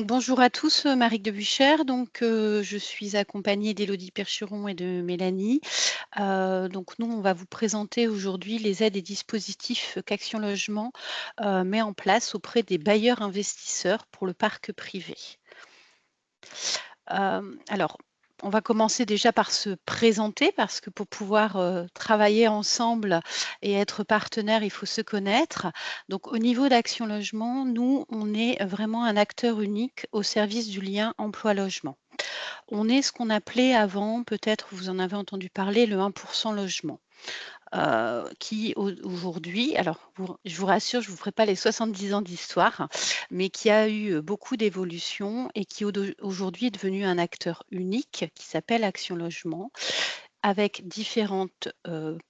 Bonjour à tous, Marie de Buchère. Je suis accompagnée d'Élodie Percheron et de Mélanie. Donc nous, on va vous présenter aujourd'hui les aides et dispositifs qu'Action Logement, met en place auprès des bailleurs investisseurs pour le parc privé. Alors, on va commencer déjà par se présenter parce que pour pouvoir, travailler ensemble et être partenaires, il faut se connaître. Donc au niveau d'Action Logement, nous, on est vraiment un acteur unique au service du lien emploi-logement. On est ce qu'on appelait avant, peut-être vous en avez entendu parler, le 1 logement qui aujourd'hui, alors je vous rassure, je ne vous ferai pas les 70 ans d'histoire, mais qui a eu beaucoup d'évolution et qui aujourd'hui est devenu un acteur unique qui s'appelle Action Logement, avec différentes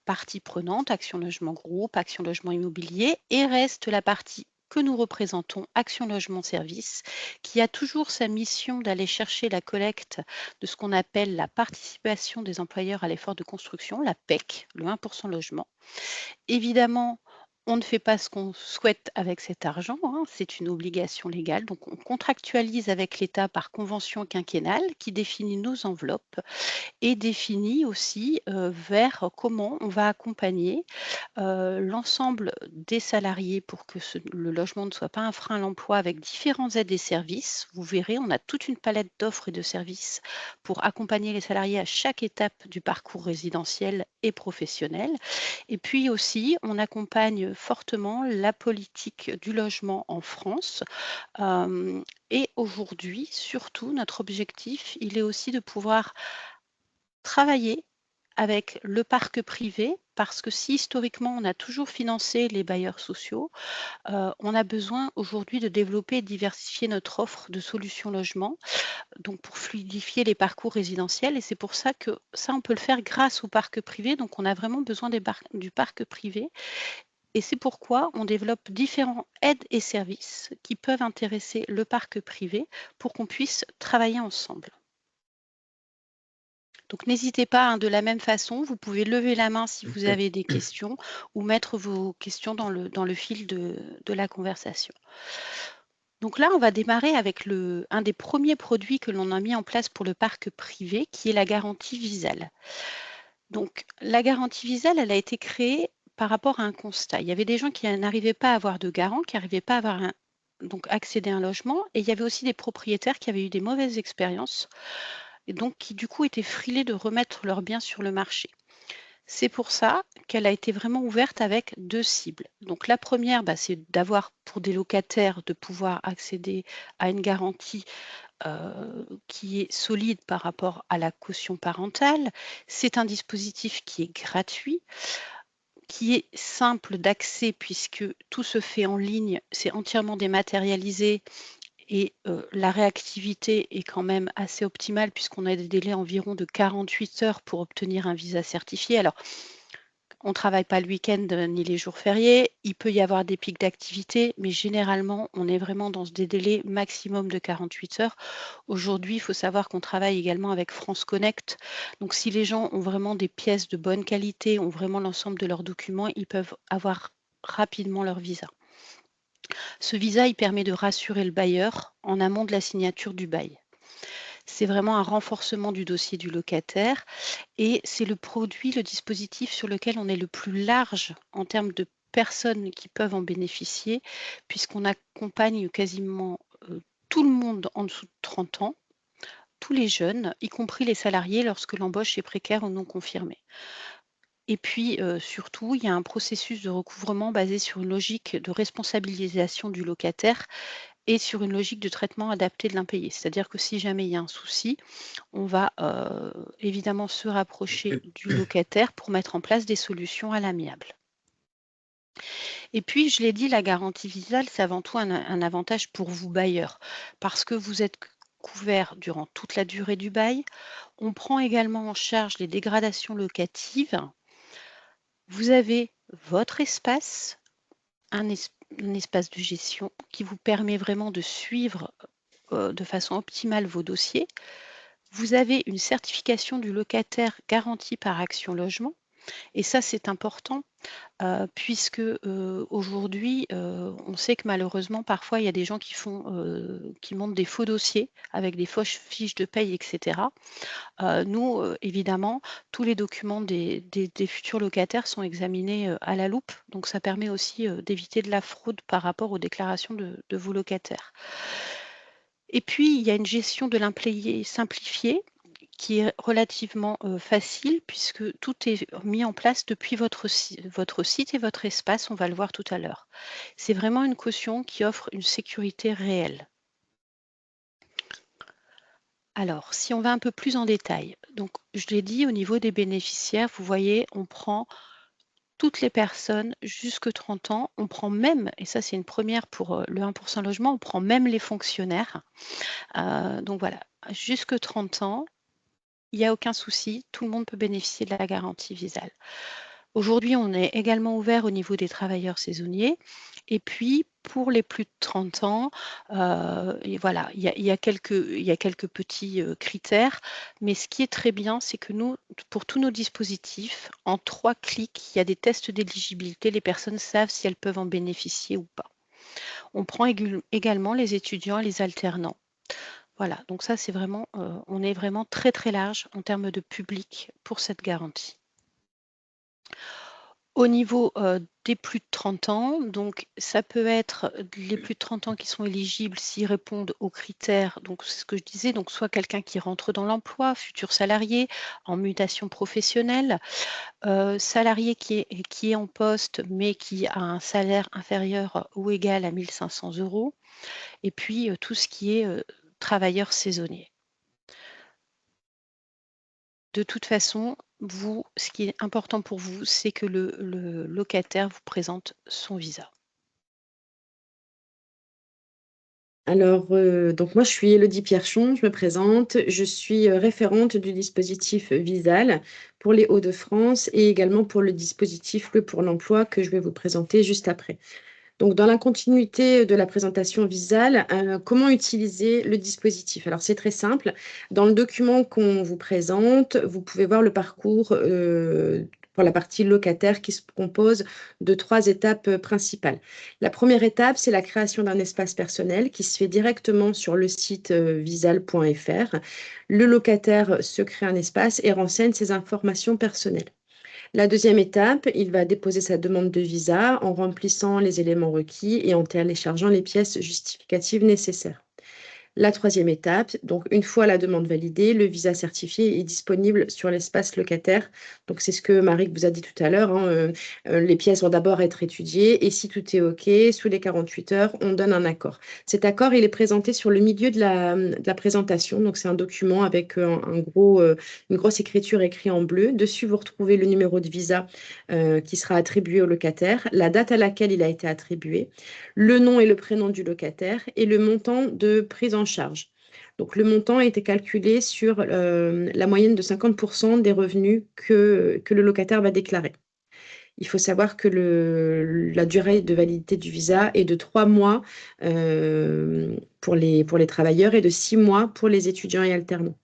parties prenantes, Action Logement Groupe, Action Logement Immobilier, et reste la partie que nous représentons, Action Logement Service, qui a toujours sa mission d'aller chercher la collecte de ce qu'on appelle la participation des employeurs à l'effort de construction, la PEC, le 1 logement. Évidemment, on ne fait pas ce qu'on souhaite avec cet argent, hein, c'est une obligation légale. Donc, on contractualise avec l'État par convention quinquennale qui définit nos enveloppes et définit aussi vers comment on va accompagner l'ensemble des salariés pour que le logement ne soit pas un frein à l'emploi avec différentes aides et services. Vous verrez, on a toute une palette d'offres et de services pour accompagner les salariés à chaque étape du parcours résidentiel et professionnel. Et puis aussi, on accompagne fortement la politique du logement en France. Et aujourd'hui, surtout, notre objectif, il est aussi de pouvoir travailler avec le parc privé, parce que si historiquement on a toujours financé les bailleurs sociaux, on a besoin aujourd'hui de développer et diversifier notre offre de solutions logement, donc pour fluidifier les parcours résidentiels, et c'est pour ça que ça, on peut le faire grâce au parc privé. Donc on a vraiment besoin du parc privé, et c'est pourquoi on développe différents aides et services qui peuvent intéresser le parc privé pour qu'on puisse travailler ensemble. Donc n'hésitez pas, hein, de la même façon, vous pouvez lever la main si vous avez des questions ou mettre vos questions dans le fil de la conversation. Donc là, on va démarrer avec un des premiers produits que l'on a mis en place pour le parc privé, qui est la garantie Visale. Donc la garantie Visale, elle a été créée par rapport à un constat. Il y avait des gens qui n'arrivaient pas à avoir de garant, qui n'arrivaient pas à avoir donc accéder à un logement, et il y avait aussi des propriétaires qui avaient eu des mauvaises expériences et donc qui du coup étaient frilés de remettre leurs biens sur le marché. C'est pour ça qu'elle a été vraiment ouverte avec 2 cibles. Donc la première, c'est d'avoir pour des locataires de pouvoir accéder à une garantie, qui est solide par rapport à la caution parentale. C'est un dispositif qui est gratuit, qui est simple d'accès puisque tout se fait en ligne, c'est entièrement dématérialisé, et la réactivité est quand même assez optimale puisqu'on a des délais environ de 48 heures pour obtenir un visa certifié. Alors, on ne travaille pas le week-end, ni les jours fériés. Il peut y avoir des pics d'activité, mais généralement, on est vraiment dans des délais maximum de 48 heures. Aujourd'hui, il faut savoir qu'on travaille également avec France Connect. Donc si les gens ont vraiment des pièces de bonne qualité, ont vraiment l'ensemble de leurs documents, ils peuvent avoir rapidement leur visa. Ce visa, il permet de rassurer le bailleur en amont de la signature du bail. C'est vraiment un renforcement du dossier du locataire, et c'est le produit, le dispositif sur lequel on est le plus large en termes de personnes qui peuvent en bénéficier, puisqu'on accompagne quasiment tout le monde en dessous de 30 ans, tous les jeunes, y compris les salariés lorsque l'embauche est précaire ou non confirmée. Et puis, surtout, il y a un processus de recouvrement basé sur une logique de responsabilisation du locataire et sur une logique de traitement adapté de l'impayé. C'est-à-dire que si jamais il y a un souci, on va évidemment se rapprocher du locataire pour mettre en place des solutions à l'amiable. Et puis, je l'ai dit, la garantie Visale, c'est avant tout un avantage pour vous bailleurs, parce que vous êtes couvert durant toute la durée du bail. On prend également en charge les dégradations locatives. Vous avez votre espace, un espace de gestion qui vous permet vraiment de suivre de façon optimale vos dossiers. Vous avez une certification du locataire garantie par Action Logement, et ça, c'est important puisque, aujourd'hui, on sait que malheureusement, parfois, il y a des gens qui montent des faux dossiers avec des fausses fiches de paye et cetera. Nous, évidemment, tous les documents des futurs locataires sont examinés, à la loupe, donc ça permet aussi, d'éviter de la fraude par rapport aux déclarations de vos locataires. Et puis, il y a une gestion de l'impayé simplifiée qui est relativement, facile puisque tout est mis en place depuis votre site et votre espace, on va le voir tout à l'heure. C'est vraiment une caution qui offre une sécurité réelle. Alors, si on va un peu plus en détail, donc je l'ai dit au niveau des bénéficiaires, vous voyez, on prend toutes les personnes jusque 30 ans, on prend même, et ça c'est une première pour, le 1 logement, on prend même les fonctionnaires. Donc voilà, jusque 30 ans, il y a aucun souci, tout le monde peut bénéficier de la garantie Visale. Aujourd'hui, on est également ouvert au niveau des travailleurs saisonniers et puis pour les plus de 30 ans, et voilà, il y a quelques petits, critères, mais ce qui est très bien, c'est que nous, pour tous nos dispositifs, en 3 clics, il y a des tests d'éligibilité. Les personnes savent si elles peuvent en bénéficier ou pas. On prend également les étudiants et les alternants. Voilà, donc ça, c'est vraiment, on est vraiment très, très large en termes de public pour cette garantie. Au niveau, des plus de 30 ans, donc ça peut être les plus de 30 ans qui sont éligibles s'ils répondent aux critères, donc c'est ce que je disais, donc soit quelqu'un qui rentre dans l'emploi, futur salarié, en mutation professionnelle, salarié qui est en poste, mais qui a un salaire inférieur ou égal à 1 500 € et puis, tout ce qui est, travailleur saisonnier. De toute façon, vous, ce qui est important pour vous, c'est que le locataire vous présente son visa. Alors, donc moi, je suis Élodie Pierchon, je me présente. Je suis référente du dispositif Visale pour les Hauts-de-France et également pour le dispositif Le pour l'emploi que je vais vous présenter juste après. Donc, dans la continuité de la présentation Visale, comment utiliser le dispositif? Alors, c'est très simple. Dans le document qu'on vous présente, vous pouvez voir le parcours pour la partie locataire qui se compose de 3 étapes principales. La première étape, c'est la création d'un espace personnel qui se fait directement sur le site visale.fr. Le locataire se crée un espace et renseigne ses informations personnelles. La deuxième étape, il va déposer sa demande de visa en remplissant les éléments requis et en téléchargeant les pièces justificatives nécessaires. La troisième étape, donc une fois la demande validée, le visa certifié est disponible sur l'espace locataire. Donc c'est ce que Marie vous a dit tout à l'heure, hein, les pièces vont d'abord être étudiées et si tout est OK, sous les 48 heures, on donne un accord. Cet accord, il est présenté sur le milieu de la présentation. Donc c'est un document avec une grosse écriture écrite en bleu. Dessus, vous retrouvez le numéro de visa qui sera attribué au locataire, la date à laquelle il a été attribué, le nom et le prénom du locataire et le montant de prise en charge. Donc, le montant a été calculé sur la moyenne de 50% des revenus que le locataire va déclarer. Il faut savoir que la durée de validité du visa est de 3 mois pour les travailleurs et de 6 mois pour les étudiants et alternants.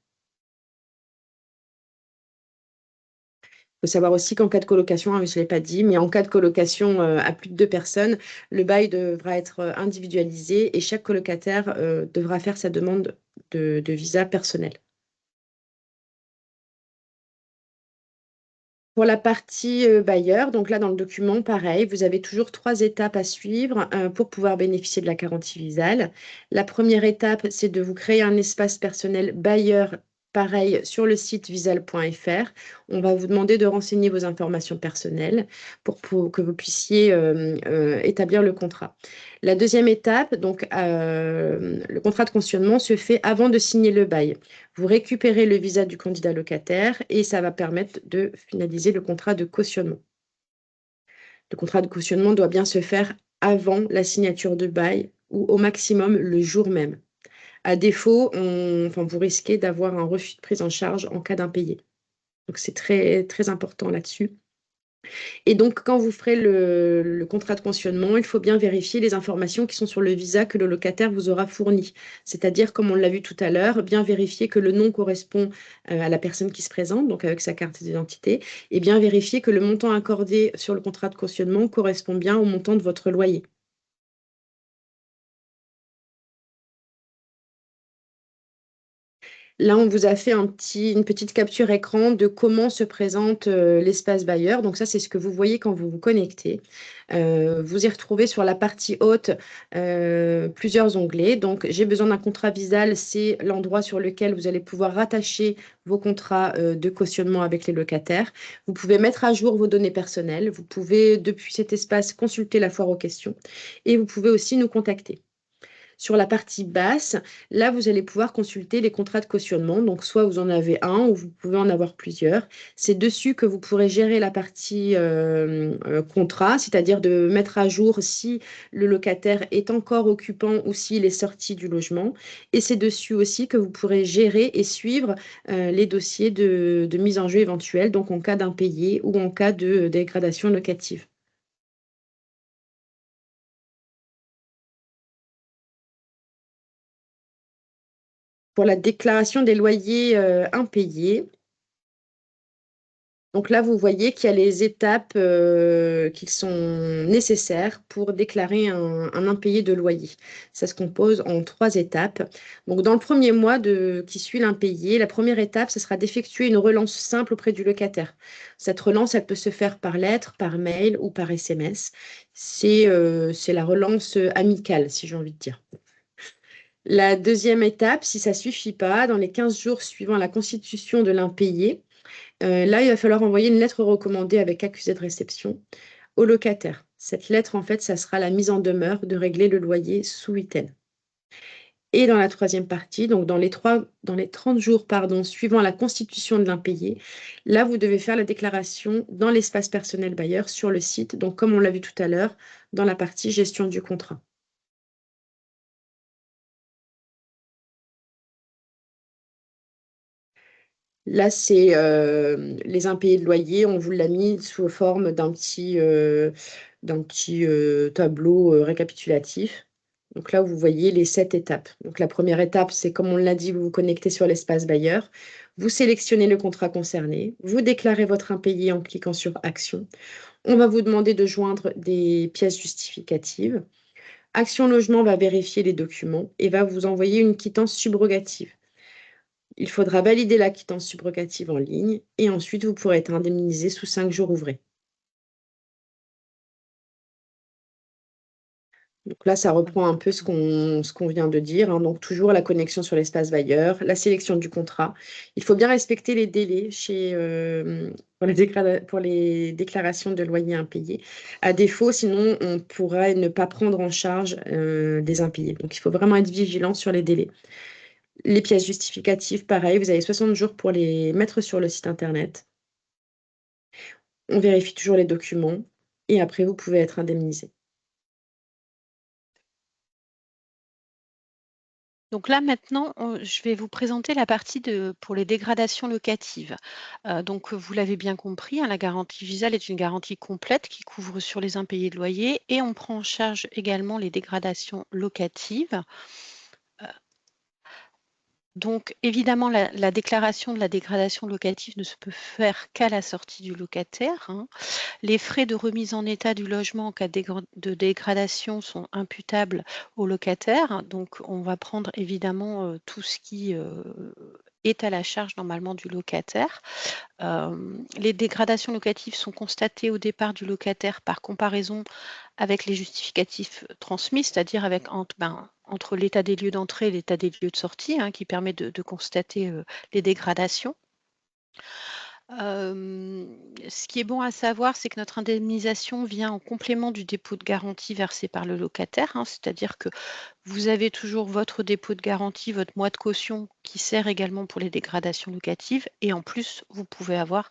Il faut savoir aussi qu'en cas de colocation, hein, je ne l'ai pas dit, mais en cas de colocation à plus de 2 personnes, le bail devra être individualisé et chaque colocataire devra faire sa demande de visa personnel. Pour la partie bailleur, donc là dans le document, pareil, vous avez toujours 3 étapes à suivre pour pouvoir bénéficier de la garantie visale. La première étape, c'est de vous créer un espace personnel bailleur, pareil, sur le site visal.fr. On va vous demander de renseigner vos informations personnelles pour que vous puissiez établir le contrat. La deuxième étape, donc le contrat de cautionnement se fait avant de signer le bail. Vous récupérez le visa du candidat locataire et ça va permettre de finaliser le contrat de cautionnement. Le contrat de cautionnement doit bien se faire avant la signature de bail ou au maximum le jour même. À défaut, vous risquez d'avoir un refus de prise en charge en cas d'impayé. Donc c'est très, très important là-dessus. Et donc, quand vous ferez le contrat de cautionnement, il faut bien vérifier les informations qui sont sur le visa que le locataire vous aura fourni. C'est-à-dire, comme on l'a vu tout à l'heure, bien vérifier que le nom correspond à la personne qui se présente, donc avec sa carte d'identité, et bien vérifier que le montant accordé sur le contrat de cautionnement correspond bien au montant de votre loyer. Là, on vous a fait une petite capture écran de comment se présente l'espace bailleur. Donc ça, c'est ce que vous voyez quand vous vous connectez. Vous y retrouvez sur la partie haute plusieurs onglets. Donc, j'ai besoin d'un contrat Visal, c'est l'endroit sur lequel vous allez pouvoir rattacher vos contrats de cautionnement avec les locataires. Vous pouvez mettre à jour vos données personnelles. Vous pouvez, depuis cet espace, consulter la foire aux questions. Et vous pouvez aussi nous contacter. Sur la partie basse, là, vous allez pouvoir consulter les contrats de cautionnement. Donc, soit vous en avez un ou vous pouvez en avoir plusieurs. C'est dessus que vous pourrez gérer la partie contrat, c'est-à-dire de mettre à jour si le locataire est encore occupant ou s'il est sorti du logement. Et c'est dessus aussi que vous pourrez gérer et suivre les dossiers de mise en jeu éventuelle, donc en cas d'impayé ou en cas de dégradation locative. Pour la déclaration des loyers impayés, donc là, vous voyez qu'il y a les étapes qui sont nécessaires pour déclarer un impayé de loyer. Ça se compose en 3 étapes. Donc dans le premier mois qui suit l'impayé, la première étape, ce sera d'effectuer une relance simple auprès du locataire. Cette relance, elle peut se faire par lettre, par mail ou par SMS. C'est la relance amicale, si j'ai envie de dire. La deuxième étape, si ça ne suffit pas, dans les 15 jours suivant la constitution de l'impayé, là, il va falloir envoyer une lettre recommandée avec accusé de réception au locataire. Cette lettre, en fait, ça sera la mise en demeure de régler le loyer sous huitaine. Et dans la troisième partie, donc dans les 30 jours pardon, suivant la constitution de l'impayé, là, vous devez faire la déclaration dans l'espace personnel bailleur sur le site, donc comme on l'a vu tout à l'heure, dans la partie gestion du contrat. Là, c'est les impayés de loyer. On vous l'a mis sous forme d'un petit tableau récapitulatif. Donc là, vous voyez les 7 étapes. Donc la première étape, c'est comme on l'a dit, vous vous connectez sur l'espace bailleur. Vous sélectionnez le contrat concerné. Vous déclarez votre impayé en cliquant sur Action. On va vous demander de joindre des pièces justificatives. Action Logement va vérifier les documents et va vous envoyer une quittance subrogative. Il faudra valider la quittance subrogative en ligne et ensuite vous pourrez être indemnisé sous 5 jours ouvrés. Donc là, ça reprend un peu ce qu'on vient de dire, hein. Donc toujours la connexion sur l'espace bailleur, la sélection du contrat. Il faut bien respecter les délais pour les déclarations de loyers impayés. À défaut, sinon, on pourrait ne pas prendre en charge des impayés. Donc il faut vraiment être vigilant sur les délais. Les pièces justificatives, pareil, vous avez 60 jours pour les mettre sur le site internet. On vérifie toujours les documents et après, vous pouvez être indemnisé. Donc là maintenant, je vais vous présenter la partie pour les dégradations locatives. Donc vous l'avez bien compris, hein, la garantie Visal est une garantie complète qui couvre sur les impayés de loyer et on prend en charge également les dégradations locatives. Donc évidemment, la déclaration de la dégradation locative ne se peut faire qu'à la sortie du locataire, hein. Les frais de remise en état du logement en cas de dégradation sont imputables au locataire. Donc, on va prendre évidemment tout ce qui est à la charge normalement du locataire. Les dégradations locatives sont constatées au départ du locataire par comparaison avec les justificatifs transmis, c'est-à-dire entre l'état des lieux d'entrée et l'état des lieux de sortie, hein, qui permet de constater les dégradations. Ce qui est bon à savoir, c'est que notre indemnisation vient en complément du dépôt de garantie versé par le locataire, hein. C'est-à-dire que vous avez toujours votre dépôt de garantie, votre mois de caution qui sert également pour les dégradations locatives et en plus, vous pouvez avoir,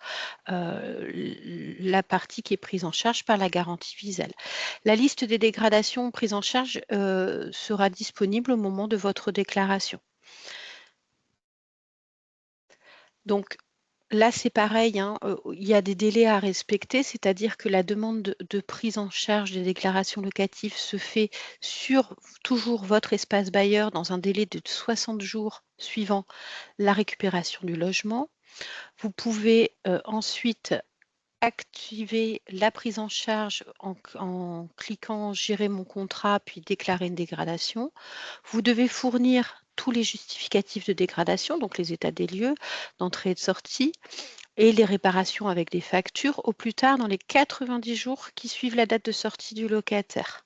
la partie qui est prise en charge par la garantie Visal. La liste des dégradations prises en charge, sera disponible au moment de votre déclaration. Donc Là, c'est pareil, hein, il y a des délais à respecter, c'est-à-dire que la demande de prise en charge des déclarations locatives se fait sur toujours votre espace bailleur dans un délai de 60 jours suivant la récupération du logement. Vous pouvez, ensuite activer la prise en charge en cliquant «Gérer mon contrat» puis «Déclarer une dégradation». Vous devez fournir tous les justificatifs de dégradation, donc les états des lieux d'entrée et de sortie et les réparations avec des factures au plus tard dans les 90 jours qui suivent la date de sortie du locataire.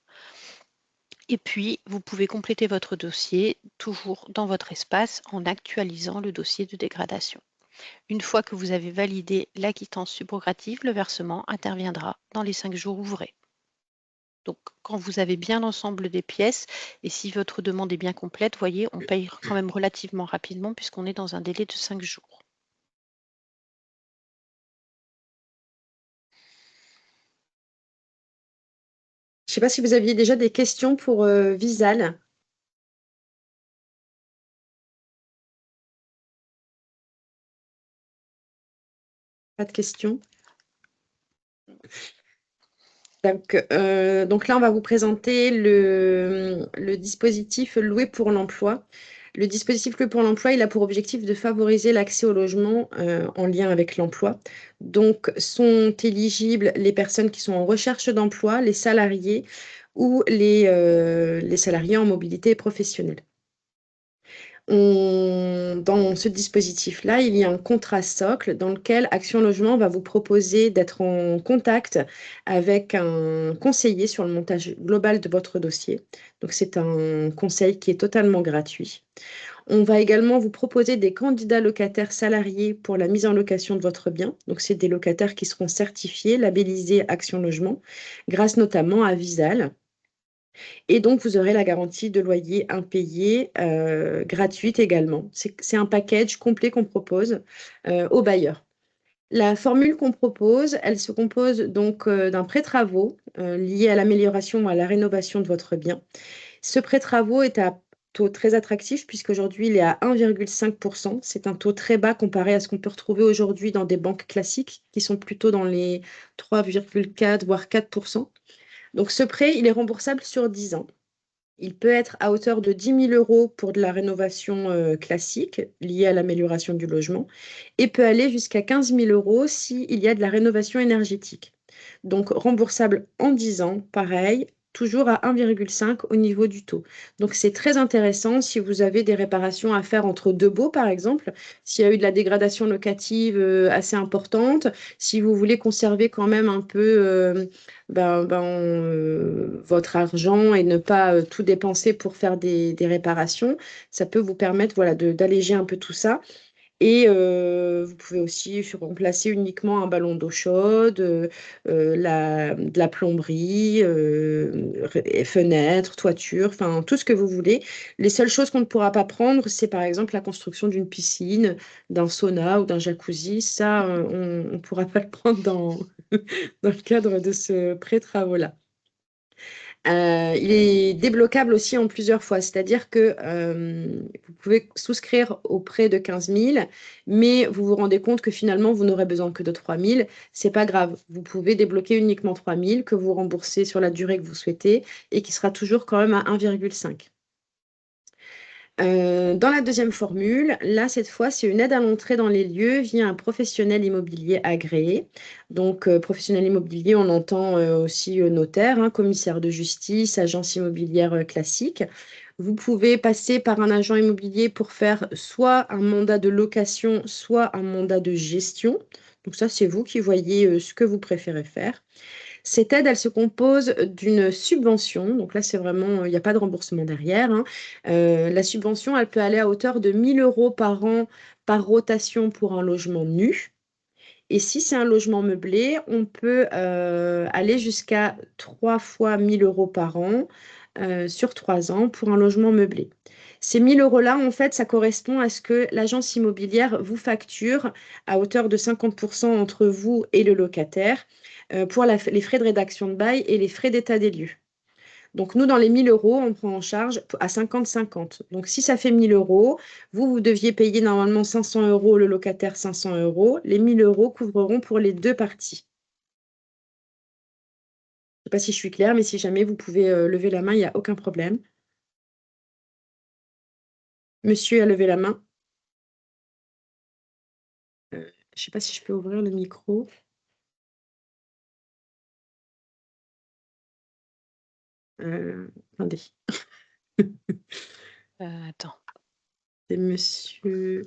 Et puis, vous pouvez compléter votre dossier toujours dans votre espace en actualisant le dossier de dégradation. Une fois que vous avez validé la quittance subrogative, le versement interviendra dans les 5 jours ouvrés. Donc, quand vous avez bien l'ensemble des pièces et si votre demande est bien complète, voyez, on paye quand même relativement rapidement puisqu'on est dans un délai de 5 jours. Je ne sais pas si vous aviez déjà des questions pour Visal. Pas de questions? Donc là, on va vous présenter le dispositif Louer pour l'emploi. Le dispositif Louer pour l'emploi, il a pour objectif de favoriser l'accès au logement en lien avec l'emploi. Donc, sont éligibles les personnes qui sont en recherche d'emploi, les salariés ou les salariés en mobilité professionnelle. Dans ce dispositif-là, il y a un contrat socle dans lequel Action Logement va vous proposer d'être en contact avec un conseiller sur le montage global de votre dossier. Donc, c'est un conseil qui est totalement gratuit. On va également vous proposer des candidats locataires salariés pour la mise en location de votre bien. Donc, c'est des locataires qui seront certifiés, labellisés Action Logement, grâce notamment à Visal. Et donc, vous aurez la garantie de loyer impayé gratuite également. C'est un package complet qu'on propose aux bailleurs. La formule qu'on propose, elle se compose donc d'un prêt travaux lié à l'amélioration ou à la rénovation de votre bien. Ce prêt travaux est à taux très attractif puisqu'aujourd'hui, il est à 1,5%. C'est un taux très bas comparé à ce qu'on peut retrouver aujourd'hui dans des banques classiques qui sont plutôt dans les 3,4 voire 4%. Donc, ce prêt, il est remboursable sur 10 ans. Il peut être à hauteur de 10 000 euros pour de la rénovation classique liée à l'amélioration du logement et peut aller jusqu'à 15 000 euros s'il y a de la rénovation énergétique. Donc remboursable en 10 ans, pareil, toujours à 1,5 au niveau du taux. Donc c'est très intéressant si vous avez des réparations à faire entre deux baux, par exemple, s'il y a eu de la dégradation locative assez importante, si vous voulez conserver quand même un peu votre argent et ne pas tout dépenser pour faire des réparations, ça peut vous permettre voilà, d'alléger un peu tout ça. Et vous pouvez aussi remplacer uniquement un ballon d'eau chaude, de la plomberie, fenêtres, toiture, enfin tout ce que vous voulez. Les seules choses qu'on ne pourra pas prendre, c'est par exemple la construction d'une piscine, d'un sauna ou d'un jacuzzi. Ça, on ne pourra pas le prendre dans le cadre de ce pré-travaux-là. Il est débloquable aussi en plusieurs fois, c'est-à-dire que vous pouvez souscrire au prêt de 15 000, mais vous vous rendez compte que finalement, vous n'aurez besoin que de 3 000. C'est pas grave, vous pouvez débloquer uniquement 3 000 que vous remboursez sur la durée que vous souhaitez et qui sera toujours quand même à 1,5. Dans la deuxième formule, là, cette fois, c'est une aide à l'entrée dans les lieux via un professionnel immobilier agréé. Donc, professionnel immobilier, on entend aussi notaire, hein, commissaire de justice, agence immobilière classique. Vous pouvez passer par un agent immobilier pour faire soit un mandat de location, soit un mandat de gestion. Donc ça, c'est vous qui voyez ce que vous préférez faire. Cette aide, elle se compose d'une subvention. Donc là, c'est vraiment, il n'y a pas de remboursement derrière, hein. La subvention, elle peut aller à hauteur de 1 000 euros par an par rotation pour un logement nu. Et si c'est un logement meublé, on peut aller jusqu'à 3 fois 1 000 euros par an sur 3 ans pour un logement meublé. Ces 1 000 euros-là, en fait, ça correspond à ce que l'agence immobilière vous facture à hauteur de 50% entre vous et le locataire pour les frais de rédaction de bail et les frais d'état des lieux. Donc, nous, dans les 1 000 euros, on prend en charge à 50-50. Donc, si ça fait 1 000 euros, vous deviez payer normalement 500 euros, le locataire 500 euros. Les 1 000 euros couvriront pour les deux parties. Je ne sais pas si je suis claire, mais si jamais vous pouvez lever la main, il n'y a aucun problème. Monsieur a levé la main. Je ne sais pas si je peux ouvrir le micro. Attendez. Attends. C'est monsieur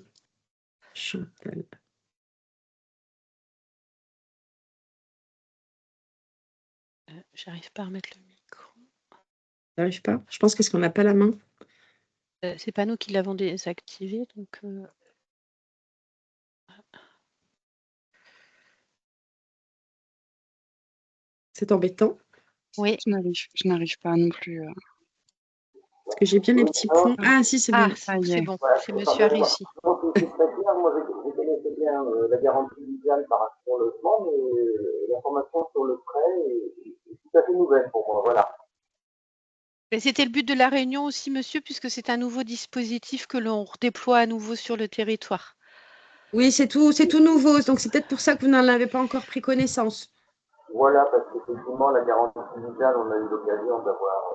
Chantal. J'arrive pas à remettre le micro. J'arrive pas. Je pense qu'on n'a pas la main. C'est pas nous qui l'avons désactivé, donc. C'est embêtant. Oui. Je n'arrive pas non plus. Parce que j'ai bien les petits points. Ah, si, c'est bon. Ah, c'est bon. C'est monsieur a réussi. Donc, c'est très clair. Moi, je connaissais bien la garantie visuelle par rapport au logement, mais l'information sur le prêt est tout à fait nouvelle pour moi. Voilà. Mais c'était le but de la réunion aussi, monsieur, puisque c'est un nouveau dispositif que l'on redéploie à nouveau sur le territoire. Oui, c'est tout nouveau. Donc, c'est peut-être pour ça que vous n'en avez pas encore pris connaissance. Voilà, parce qu'effectivement, la garantie visuelle, on a eu l'occasion d'avoir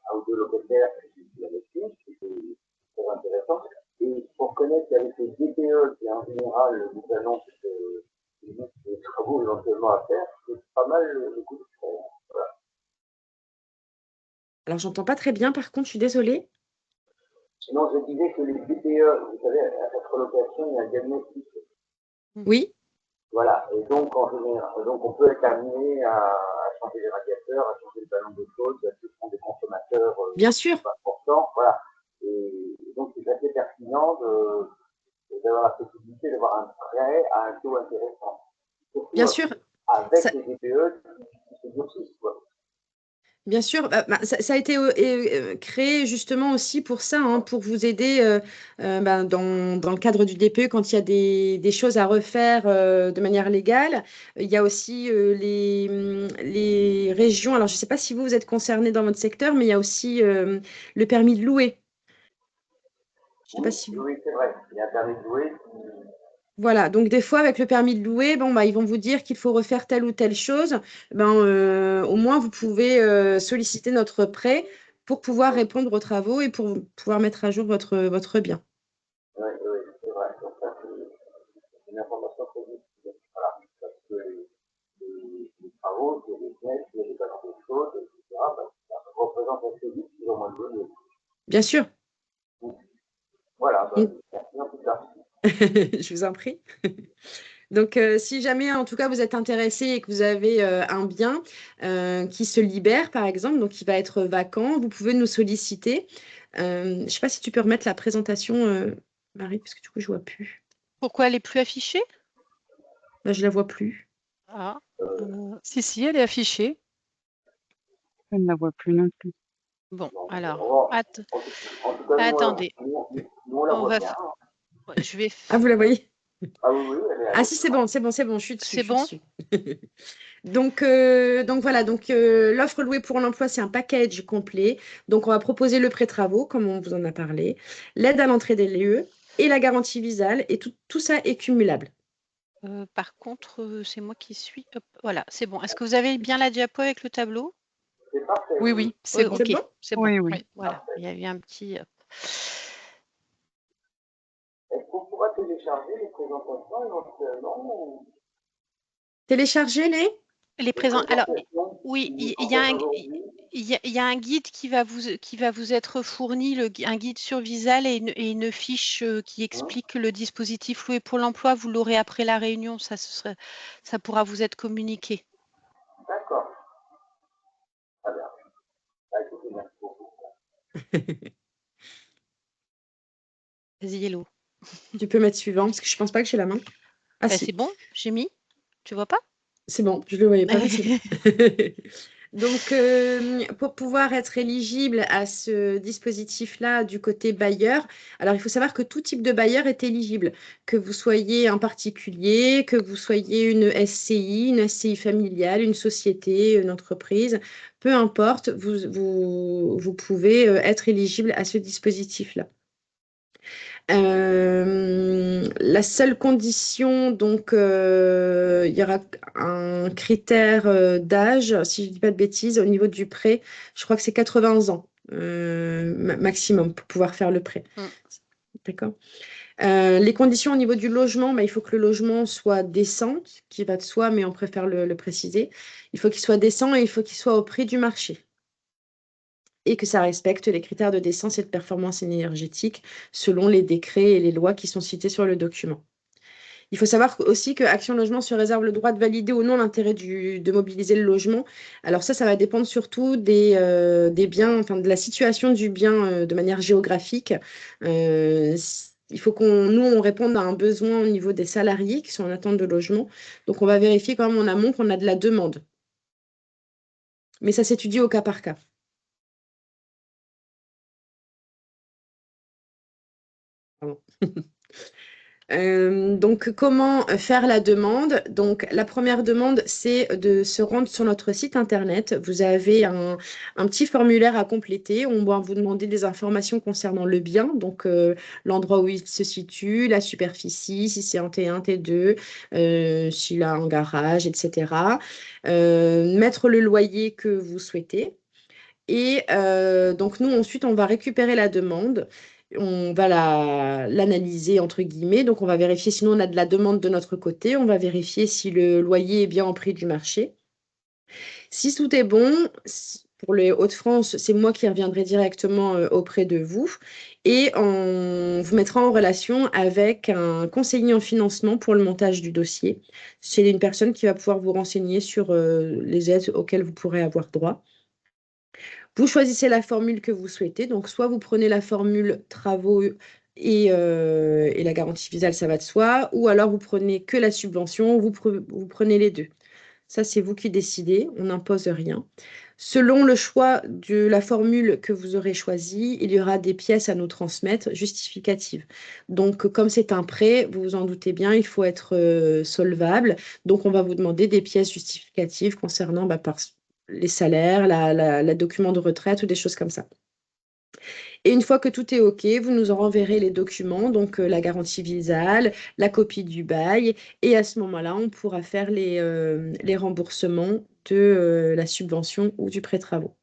un ou deux locataires qui l'avaient su, c'était très intéressant. Et pour connaître qu'avec les DPE, qui en général nous annoncent des travaux éventuellement à faire, c'est pas mal le coup de frais. Voilà. Alors, j'entends pas très bien, par contre, je suis désolée. Sinon, je disais que les DPE, vous savez, à chaque colocation, il y a un diagnostic. Oui. Voilà, et donc en général, donc on peut être amené à changer les radiateurs, à changer le ballon d'eau chaude, à ce sont des consommateurs bien sûr importants, voilà. Et donc c'est assez pertinent d'avoir la possibilité d'avoir un prêt à un taux intéressant. Surtout bien sûr. Avec les DPE qui se durcissent, quoi. Bien sûr, ça a été créé justement aussi pour ça, hein, pour vous aider dans le cadre du DPE quand il y a des choses à refaire de manière légale. Il y a aussi les régions. Alors, je ne sais pas si vous êtes concerné dans votre secteur, mais il y a aussi le permis de louer. Je sais pas si vous... Oui, c'est vrai. Il y a un permis de louer. Voilà, donc des fois avec le permis de louer, ils vont vous dire qu'il faut refaire telle ou telle chose. Au moins, vous pouvez solliciter notre prêt pour pouvoir répondre aux travaux et pour pouvoir mettre à jour votre bien. Oui, c'est vrai. Donc ça, c'est une information très utile. Voilà, parce que les travaux, c'est des fenêtres, il y a des ballons d'eau chaude, etc. Ça représente assez vite plus ou moins de données. Bien sûr. Voilà, merci en tout cas. Je vous en prie. Donc, si jamais, en tout cas, vous êtes intéressé et que vous avez un bien qui se libère, par exemple, donc qui va être vacant, vous pouvez nous solliciter. Je ne sais pas si tu peux remettre la présentation, Marie, parce que du coup, je ne vois plus. Pourquoi elle n'est plus affichée? Je ne la vois plus. Ah. Si, elle est affichée. Je ne la vois plus non plus. Bon, alors, attendez. On va faire. Je vais. Ah, vous la voyez? Ah oui, ah si, c'est bon, je suis dessus. C'est bon. Donc voilà, l'offre louée pour l'emploi, c'est un package complet. Donc on va proposer le prêt-travaux, comme on vous en a parlé, l'aide à l'entrée des lieux et la garantie visale, et tout ça est cumulable. Par contre, c'est moi qui suis. Hop, voilà, c'est bon. Est-ce que vous avez bien la diapo avec le tableau? C'est parfait. Oui, c'est bon. Ok, c'est bon. Oui. Voilà, il y a eu un petit. Est-ce qu'on pourra télécharger les présentations éventuellement? Télécharger les présents. Alors, oui, il y a un guide qui va vous être fourni, un guide sur Visal et une fiche qui explique le dispositif loué pour l'emploi. Vous l'aurez après la réunion, ça pourra vous être communiqué. D'accord. Très bien. Écoutez, merci beaucoup. Vas-y, Hello. Tu peux mettre suivant, parce que je ne pense pas que j'ai la main. Ah, si. C'est bon, j'ai mis. Tu vois pas? C'est bon, je ne le voyais pas, mais c'est bon. Donc, pour pouvoir être éligible à ce dispositif-là du côté bailleur, alors il faut savoir que tout type de bailleur est éligible, que vous soyez un particulier, que vous soyez une SCI familiale, une société, une entreprise, peu importe, vous pouvez être éligible à ce dispositif-là. La seule condition, donc, il y aura un critère d'âge, si je ne dis pas de bêtises, au niveau du prêt, je crois que c'est 80 ans maximum pour pouvoir faire le prêt. Mm. D'accord. Les conditions au niveau du logement, bah, il faut que le logement soit décent, ce qui va de soi, mais on préfère le préciser. Il faut qu'il soit décent et il faut qu'il soit au prix du marché et que ça respecte les critères de décence et de performance énergétique selon les décrets et les lois qui sont cités sur le document. Il faut savoir aussi que Action Logement se réserve le droit de valider ou non l'intérêt de mobiliser le logement. Alors ça va dépendre surtout des biens, enfin de la situation du bien de manière géographique. Il faut nous, on réponde à un besoin au niveau des salariés qui sont en attente de logement. Donc, on va vérifier quand même en amont qu'on a de la demande. Mais ça s'étudie au cas par cas. Pardon. Donc, comment faire la demande? Donc, la première demande, c'est de se rendre sur notre site internet. Vous avez un petit formulaire à compléter. On va vous demander des informations concernant le bien, donc l'endroit où il se situe, la superficie, si c'est un T1, T2, s'il a un garage, etc. Mettre le loyer que vous souhaitez. Et donc, nous, ensuite, on va récupérer la demande. On va l'analyser, entre guillemets. Donc, on va vérifier si nous, on a de la demande de notre côté. On va vérifier si le loyer est bien en prix du marché. Si tout est bon, pour les Hauts-de-France, c'est moi qui reviendrai directement auprès de vous. Et on vous mettra en relation avec un conseiller en financement pour le montage du dossier. C'est une personne qui va pouvoir vous renseigner sur les aides auxquelles vous pourrez avoir droit. Vous choisissez la formule que vous souhaitez. Donc, soit vous prenez la formule travaux et la garantie visale, ça va de soi, ou alors vous prenez que la subvention, vous prenez les deux. Ça, c'est vous qui décidez, on n'impose rien. Selon le choix de la formule que vous aurez choisie, il y aura des pièces à nous transmettre justificatives. Donc, comme c'est un prêt, vous vous en doutez bien, il faut être solvable. Donc, on va vous demander des pièces justificatives concernant les salaires, la document de retraite ou des choses comme ça. Et une fois que tout est OK, vous nous renverrez les documents, donc la garantie visale, la copie du bail, et à ce moment-là, on pourra faire les remboursements de la subvention ou du prêt travaux.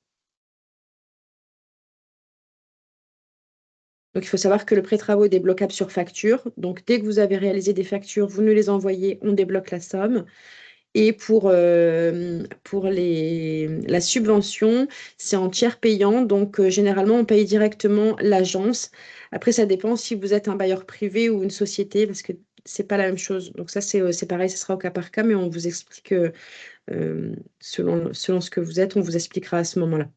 Donc, il faut savoir que le prêt travaux est débloquable sur facture. Donc, dès que vous avez réalisé des factures, vous nous les envoyez, on débloque la somme. Et pour la subvention, c'est en tiers payant. Donc, généralement, on paye directement l'agence. Après, ça dépend si vous êtes un bailleur privé ou une société, parce que c'est pas la même chose. Donc, ça, c'est pareil, ce sera au cas par cas, mais on vous explique selon ce que vous êtes, on vous expliquera à ce moment-là.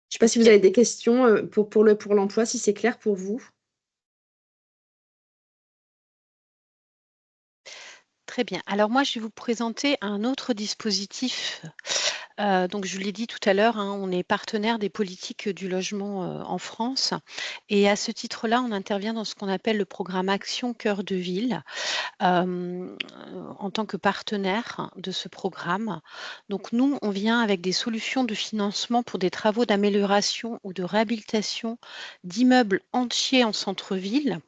Je ne sais pas si vous avez des questions pour l'emploi, si c'est clair pour vous. Très bien. Alors moi, je vais vous présenter un autre dispositif. Donc je l'ai dit tout à l'heure, hein, on est partenaire des politiques du logement en France. Et à ce titre-là, on intervient dans ce qu'on appelle le programme Action Cœur de Ville en tant que partenaire de ce programme. Donc nous, on vient avec des solutions de financement pour des travaux d'amélioration ou de réhabilitation d'immeubles entiers en centre-ville.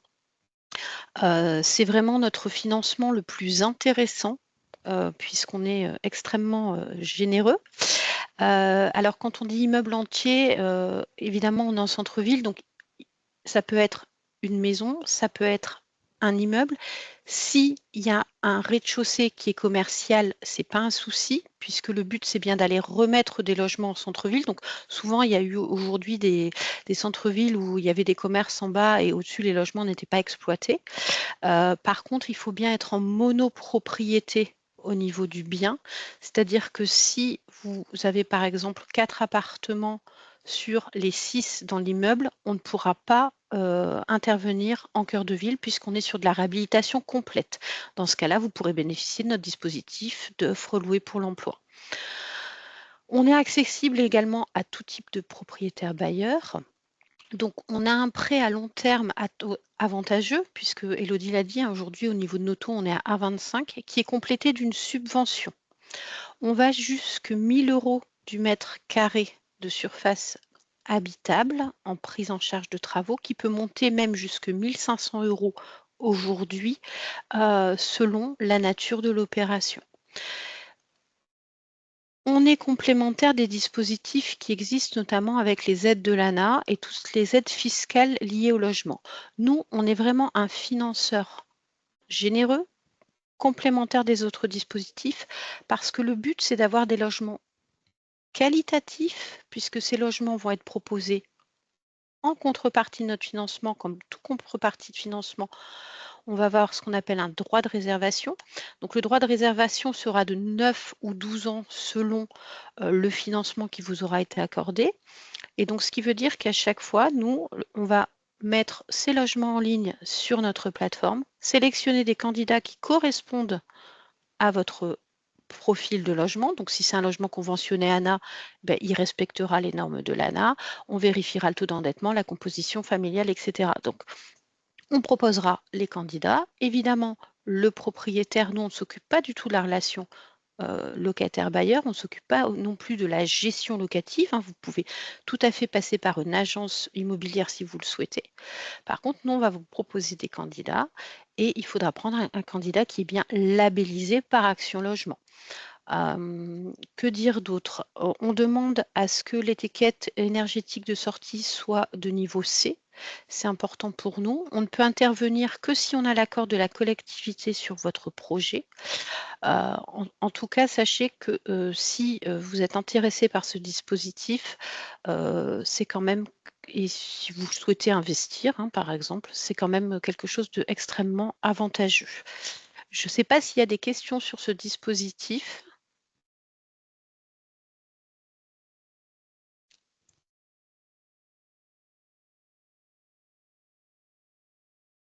C'est vraiment notre financement le plus intéressant, puisqu'on est, extrêmement, généreux. Alors quand on dit immeuble entier, évidemment on est en centre-ville, donc ça peut être une maison, ça peut être un immeuble. S'il y a un rez-de-chaussée qui est commercial, c'est pas un souci, puisque le but c'est bien d'aller remettre des logements en centre-ville. Donc souvent il y a eu aujourd'hui des centres-villes où il y avait des commerces en bas et au-dessus les logements n'étaient pas exploités. Par contre, il faut bien être en monopropriété au niveau du bien. C'est-à-dire que si vous avez par exemple 4 appartements sur les 6 dans l'immeuble, on ne pourra pas intervenir en cœur de ville puisqu'on est sur de la réhabilitation complète. Dans ce cas-là, vous pourrez bénéficier de notre dispositif d'offre louée pour l'emploi. On est accessible également à tout type de propriétaires bailleurs. Donc, on a un prêt à long terme à taux avantageux, puisque Élodie l'a dit, aujourd'hui, au niveau de nos taux, on est à 1,25, qui est complété d'une subvention. On va jusque 1 000 € du mètre carré de surface habitable en prise en charge de travaux, qui peut monter même jusque 1 500 € aujourd'hui, selon la nature de l'opération. On est complémentaire des dispositifs qui existent notamment avec les aides de l'ANA et toutes les aides fiscales liées au logement. Nous, on est vraiment un financeur généreux, complémentaire des autres dispositifs, parce que le but, c'est d'avoir des logements qualitatifs, puisque ces logements vont être proposés en contrepartie de notre financement, comme toute contrepartie de financement. On va avoir ce qu'on appelle un droit de réservation. Donc le droit de réservation sera de 9 ou 12 ans selon le financement qui vous aura été accordé. Et donc ce qui veut dire qu'à chaque fois, nous, on va mettre ces logements en ligne sur notre plateforme, sélectionner des candidats qui correspondent à votre profil de logement. Donc si c'est un logement conventionné ANA, il respectera les normes de l'ANA. On vérifiera le taux d'endettement, la composition familiale, etc. Donc on proposera les candidats. Évidemment, le propriétaire, nous, on ne s'occupe pas du tout de la relation locataire-bailleur, on ne s'occupe pas non plus de la gestion locative. Vous pouvez tout à fait passer par une agence immobilière si vous le souhaitez. Par contre, nous, on va vous proposer des candidats et il faudra prendre un candidat qui est bien labellisé par Action Logement. Que dire d'autre? On demande à ce que l'étiquette énergétique de sortie soit de niveau C. C'est important pour nous. On ne peut intervenir que si on a l'accord de la collectivité sur votre projet. En tout cas, sachez que si vous êtes intéressé par ce dispositif, c'est quand même, et si vous souhaitez investir, par exemple, c'est quand même quelque chose d'extrêmement avantageux. Je ne sais pas s'il y a des questions sur ce dispositif.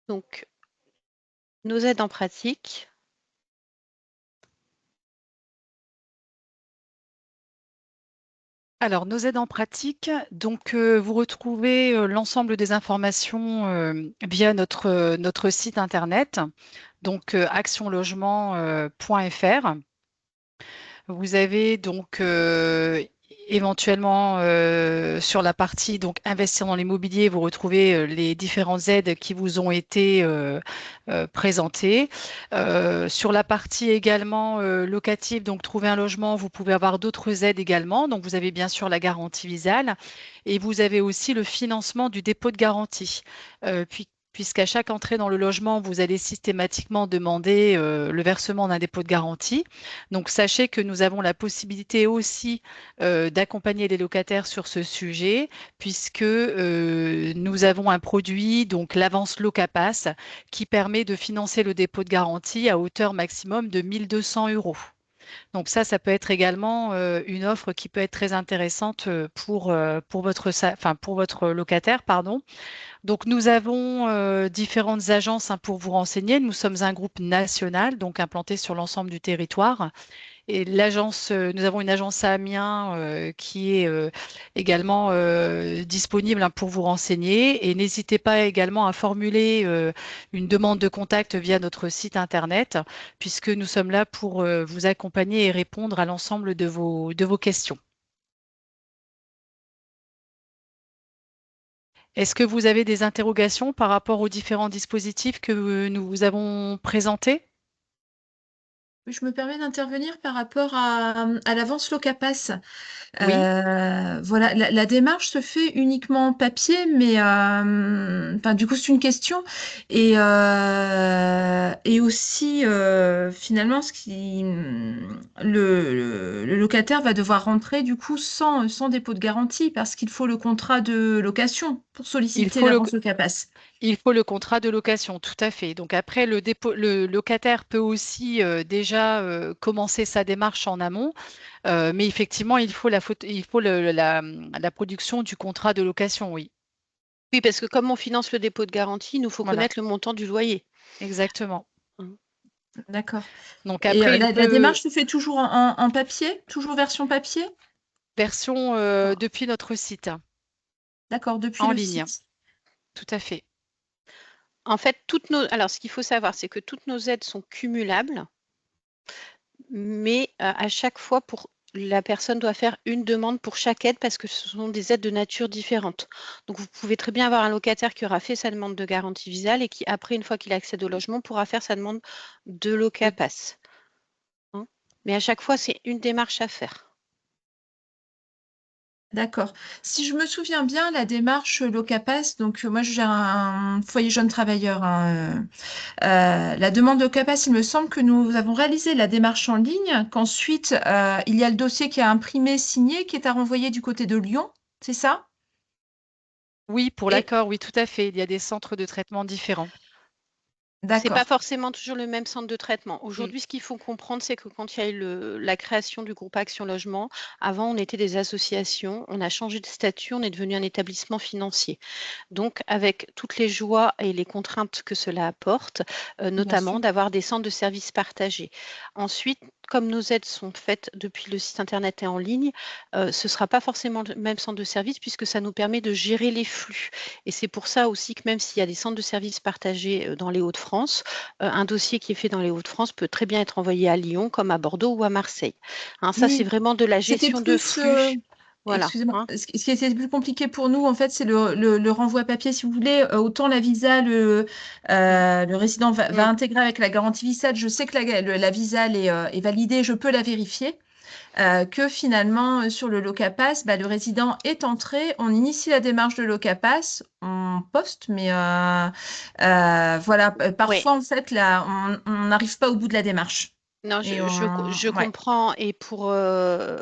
Donc, nos aides en pratique. Alors, nos aides en pratique, donc vous retrouvez l'ensemble des informations via notre site internet, donc actionlogement.fr. Vous avez donc éventuellement sur la partie donc investir dans l'immobilier, vous retrouvez les différentes aides qui vous ont été présentées. Sur la partie également locative, donc trouver un logement, vous pouvez avoir d'autres aides également. Donc vous avez bien sûr la garantie Visale et vous avez aussi le financement du dépôt de garantie. Puisqu'à chaque entrée dans le logement, vous allez systématiquement demander le versement d'un dépôt de garantie. Donc, sachez que nous avons la possibilité aussi d'accompagner les locataires sur ce sujet, puisque nous avons un produit, donc l'avance Locapass, qui permet de financer le dépôt de garantie à hauteur maximum de 1 200 €. Donc ça peut être également une offre qui peut être très intéressante pour votre locataire, pardon. Donc, nous avons différentes agences pour vous renseigner. Nous sommes un groupe national, donc implanté sur l'ensemble du territoire. Et nous avons une agence à Amiens qui est également disponible pour vous renseigner. Et n'hésitez pas également à formuler une demande de contact via notre site internet, puisque nous sommes là pour vous accompagner et répondre à l'ensemble de vos questions. Est-ce que vous avez des interrogations par rapport aux différents dispositifs que nous vous avons présentés? Je me permets d'intervenir par rapport à l'avance Locapass. Oui. Voilà, la démarche se fait uniquement en papier, mais du coup, c'est une question. Et aussi, finalement, le locataire va devoir rentrer du coup sans dépôt de garantie parce qu'il faut le contrat de location pour solliciter l'avance Locapass. Il faut le contrat de location, tout à fait. Donc après, le locataire peut aussi déjà commencer sa démarche en amont, mais effectivement, il faut la production du contrat de location, oui. Oui, parce que comme on finance le dépôt de garantie, il nous faut Voilà, connaître le montant du loyer. exactement. D'accord. Donc Et après, la démarche se fait toujours en papier? Toujours version papier? version Ah, depuis notre site, d'accord, depuis en le ligne, site. tout à fait. En fait, alors ce qu'il faut savoir, c'est que toutes nos aides sont cumulables, mais à chaque fois, la personne doit faire une demande pour chaque aide parce que ce sont des aides de nature différente. Donc, vous pouvez très bien avoir un locataire qui aura fait sa demande de garantie visale et qui, après, une fois qu'il accède au logement, pourra faire sa demande de Oui. locapass. Hein. Mais à chaque fois, c'est une démarche à faire. D'accord. Si je me souviens bien, la démarche Locapass, donc moi je gère un foyer jeune travailleur, hein, la demande Locapass, il me semble que nous avons réalisé la démarche en ligne, qu'ensuite il y a le dossier qui a imprimé, signé, qui est à renvoyer du côté de Lyon, c'est ça? Oui, pour Et l'accord, oui, tout à fait. Il y a des centres de traitement différents. c'est pas D'accord. forcément toujours le même centre de traitement. Mm. Aujourd'hui, ce qu'il faut comprendre, c'est que quand il y a eu la création du groupe Action Logement, avant, on était des associations, on a changé de statut, on est devenu un établissement financier. Donc, avec toutes les joies et les contraintes que cela apporte, Bien sûr. notamment d'avoir des centres de services partagés. Ensuite, comme nos aides sont faites depuis le site internet et en ligne, ce ne sera pas forcément le même centre de service puisque ça nous permet de gérer les flux. Et c'est pour ça aussi que même s'il y a des centres de services partagés dans les Hauts-de-France, un dossier qui est fait dans les Hauts-de-France peut très bien être envoyé à Lyon, comme à Bordeaux ou à Marseille. Hein, ça, c'est Oui, vraiment de la c'était gestion de plus, flux. Voilà. excusez-moi, Hein. ce qui était plus compliqué pour nous, en fait, c'est le renvoi papier, si vous voulez. Autant la visa, Mm. le résident va Mm. intégrer avec la garantie visa. Je sais que la visa est validée, je peux la vérifier. Que finalement, sur le Locapass, bah, le résident est entré, on initie la démarche de Locapass, on poste, mais voilà, Ouais. parfois, en fait, là, on n'arrive pas au bout de la démarche. Non, Et je ouais, comprends et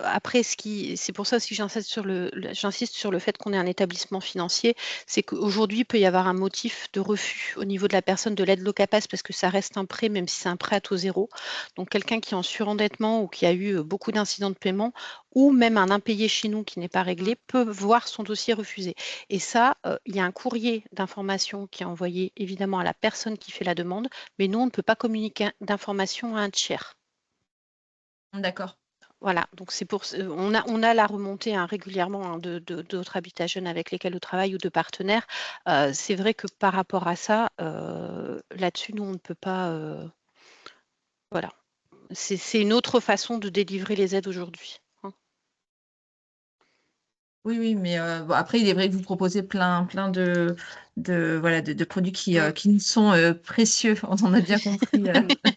après c'est pour ça aussi que j'insiste sur le fait qu'on est un établissement financier, c'est qu'aujourd'hui, il peut y avoir un motif de refus au niveau de la personne de l'aide Locapass parce que ça reste un prêt, même si c'est un prêt à taux zéro. Donc quelqu'un qui est en surendettement ou qui a eu beaucoup d'incidents de paiement ou même un impayé chez nous qui n'est pas réglé peut voir son dossier refusé. Et ça, il y a un courrier d'information qui est envoyé évidemment à la personne qui fait la demande, mais nous, on ne peut pas communiquer d'informations à un tiers. d'accord. Voilà, donc on a la remontée hein, régulièrement hein, d'autres habitats jeunes avec lesquels on travaille ou de partenaires. C'est vrai que par rapport à ça, là-dessus, nous, on ne peut pas. Voilà, c'est une autre façon de délivrer les aides aujourd'hui. Hein. Oui, oui, mais bon, après, il est vrai que vous proposez plein voilà, de produits Mm. qui nous sont précieux. On en a bien compris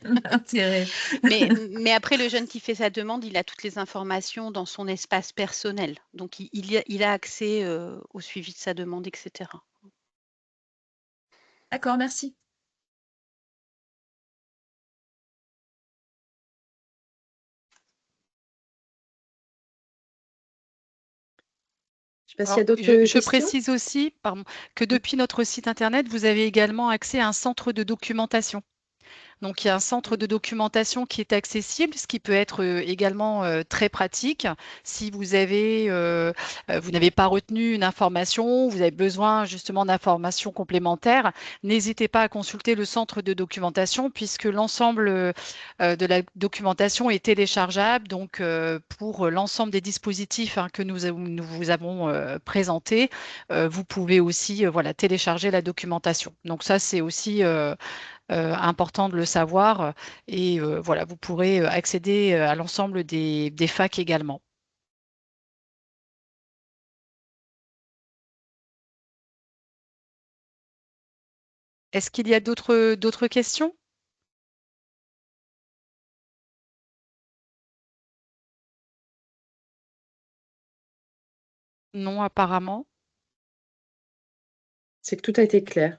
l'intérêt. Mais après, le jeune qui fait sa demande, il a toutes les informations dans son espace personnel. Donc, il a accès au suivi de sa demande, etc. D'accord, merci. Je sais pas s'il y Alors, a d'autres je questions. précise aussi, pardon, que depuis notre site internet, vous avez également accès à un centre de documentation. Donc, il y a un centre de documentation qui est accessible, ce qui peut être également très pratique. Si vous n'avez pas retenu une information, vous avez besoin justement d'informations complémentaires, n'hésitez pas à consulter le centre de documentation puisque l'ensemble de la documentation est téléchargeable. Donc, pour l'ensemble des dispositifs hein, que nous vous avons présentés, vous pouvez aussi voilà, télécharger la documentation. Donc, ça, c'est aussi important de le savoir. Et voilà, vous pourrez accéder à l'ensemble des facs également. Est-ce qu'il y a d'autres questions? Non, apparemment. C'est que tout a été clair.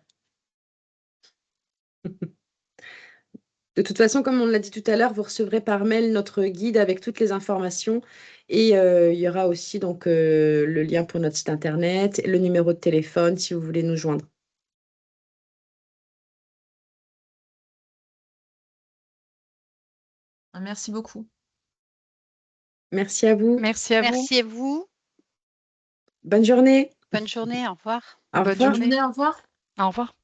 De toute façon, comme on l'a dit tout à l'heure, vous recevrez par mail notre guide avec toutes les informations et il y aura aussi donc le lien pour notre site internet, le numéro de téléphone si vous voulez nous joindre. Merci beaucoup. Merci à vous. Merci à vous. Merci à vous. Bonne journée. Bonne journée, au revoir. Au Bonne revoir. Bonne journée. journée, au revoir. Au revoir.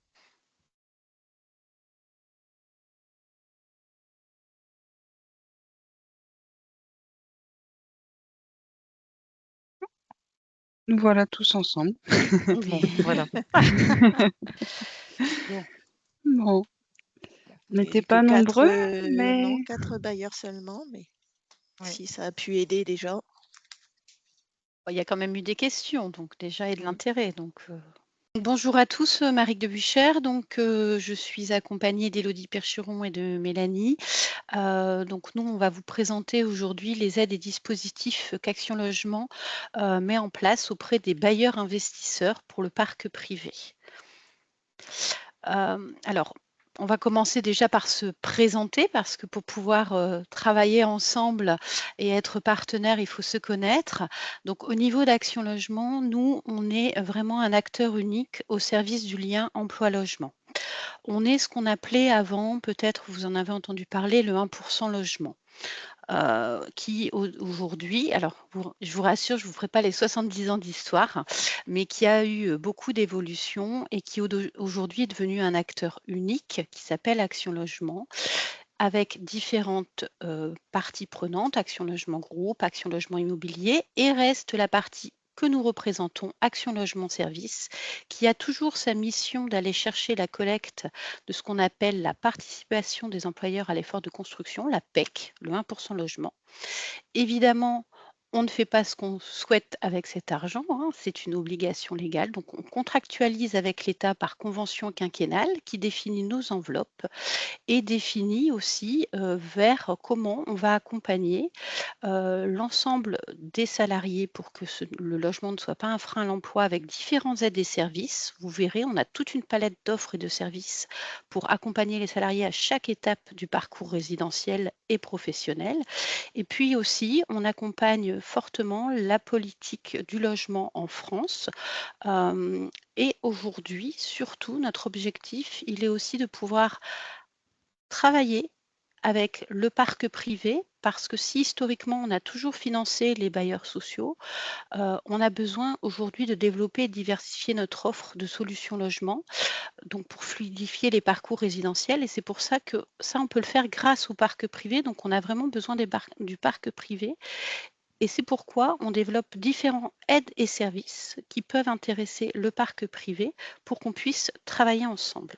Nous voilà tous ensemble. Bon, voilà. Bon, Bon, on il n'y a n'était eu que pas nombreux, mais non, 4 bailleurs seulement, mais Oui. si ça a pu aider déjà. Il y a quand même eu des questions, donc déjà, et de Mm. l'intérêt. Bonjour à tous, Marie de Buchère. Je suis accompagnée d'Élodie Percheron et de Mélanie. Nous, on va vous présenter aujourd'hui les aides et dispositifs qu'Action Logement met en place auprès des bailleurs investisseurs pour le parc privé. Alors, on va commencer déjà par se présenter parce que pour pouvoir travailler ensemble et être partenaire, il faut se connaître. Donc, au niveau d'Action Logement, nous, on est vraiment un acteur unique au service du lien emploi-logement. On est ce qu'on appelait avant, peut-être vous en avez entendu parler, le 1% logement. Qui aujourd'hui, alors je vous rassure, je ne vous ferai pas les 70 ans d'histoire, mais qui a eu beaucoup d'évolution et qui aujourd'hui est devenu un acteur unique qui s'appelle Action Logement, avec différentes parties prenantes, Action Logement Groupe, Action Logement Immobilier, et reste la partie que nous représentons, Action Logement Service, qui a toujours sa mission d'aller chercher la collecte de ce qu'on appelle la participation des employeurs à l'effort de construction, la PEC, le 1% logement. Évidemment, on ne fait pas ce qu'on souhaite avec cet argent, hein, c'est une obligation légale. Donc, on contractualise avec l'État par convention quinquennale qui définit nos enveloppes et définit aussi vers comment on va accompagner l'ensemble des salariés pour que le logement ne soit pas un frein à l'emploi avec différents aides et services. Vous verrez, on a toute une palette d'offres et de services pour accompagner les salariés à chaque étape du parcours résidentiel et professionnel. Et puis aussi, on accompagne fortement la politique du logement en France. Et aujourd'hui, surtout, notre objectif, il est aussi de pouvoir travailler avec le parc privé, parce que si historiquement on a toujours financé les bailleurs sociaux, on a besoin aujourd'hui de développer et diversifier notre offre de solutions logement, donc pour fluidifier les parcours résidentiels. Et c'est pour ça que ça, on peut le faire grâce au parc privé. Donc on a vraiment besoin du parc privé. Et c'est pourquoi on développe différents aides et services qui peuvent intéresser le parc privé pour qu'on puisse travailler ensemble.